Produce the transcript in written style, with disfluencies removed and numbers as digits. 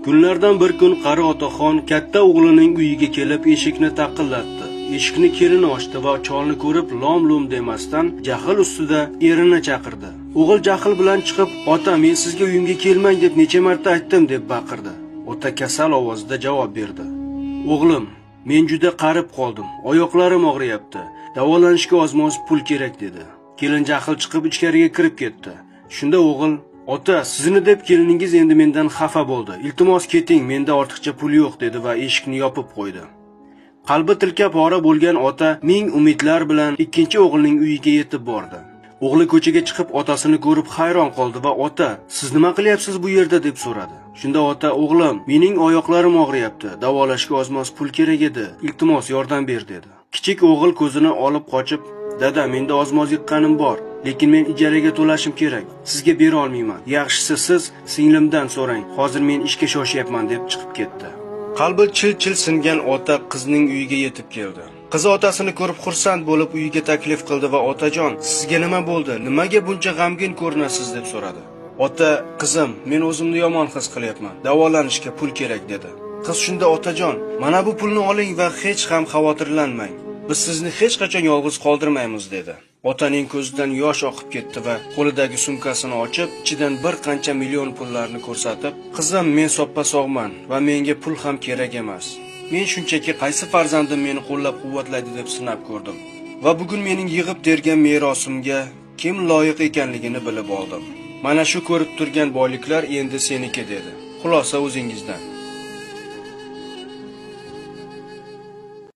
Kunlardan bir kun qari otaxon katta o'g'lining uyiga kelib eshikni taqillatdi. Eshikni kelin ochdi va cholni ko'rib lom-lum demasdan jahl ustida erini chaqirdi. O'g'il jahl bilan chiqib, "Ota, men sizga uyimga kelmang deb necha marta aytdim" deb baqirdi. Ota kasal ovozda javob berdi. "O'g'lim, men juda qarib qoldim. Oyoqlarim og'riyapti. Davolanishga oz-moz pul kerak" dedi. Kelin jahl chiqib ichkariga kirib ketdi. Shunda o'g'il: "Ota, sizni deb keliningiz endi mendan xafa bo'ldi. Iltimos keting, menda ortiqcha pul yo'q" dedi va eshikni yopib qo'ydi. Qalbi tilka pora bo'lgan ota ming umidlar bilan ikkinchi o'g'lining uyiga yetib bordi. O'g'li ko'chaga chiqib otasini ko'rib hayron qoldi va "Ota, siz nima qilyapsiz bu yerda?" deb so'radi. Shunda ota: "O'g'lim, mening oyoqlarim og'riyapti. Davolashga oz-moz pul kerak edi. Iltimos yordam ber" dedi. Kichik o'g'il ko'zini olib qochib: "Dada, menda oz-moz yiqqanim bor, lekin men ijaraga to'lashim kerak. Sizga bera olmayman. Yaxshisi siz singlimdan so'rang. Hozir men ishga shoshyapman" deb chiqib ketdi. Qalbi chil-chil singan ota qizning uyiga yetib keldi. Qiz otasini ko'rib xursand bo'lib uyiga taklif qildi va "Otajon, sizga nima bo'ldi? Nimaga buncha g'amgin ko'rinasiz?" deb so'radi. Ota: "Qizim, men o'zimni yomon his qilyapman. Davolanishga pul kerak" dedi. Qiz shunda: "Otajon, mana bu pulni oling va hech ham xavotirlanmang. Biz sizni hech qachon yolg'iz qoldirmaymiz" dedi. Otaning ko'zidan yosh oqib ketdi va qo'lidagi sumkasini ochib, ichidan bir qancha million pullarni ko'rsatib: "Qizim, men soppa-sog'man va menga pul ham kerak emas. Men shunchaki qaysi farzandim meni qo'llab-quvvatlaydi deb sinab ko'rdim. Va bugun mening yig'ib tergan merosimga kim loyiq ekanligini bilib oldim. Mana shu ko'rib turgan boyliklar endi seniki" dedi. Xulosa o'zingizdan.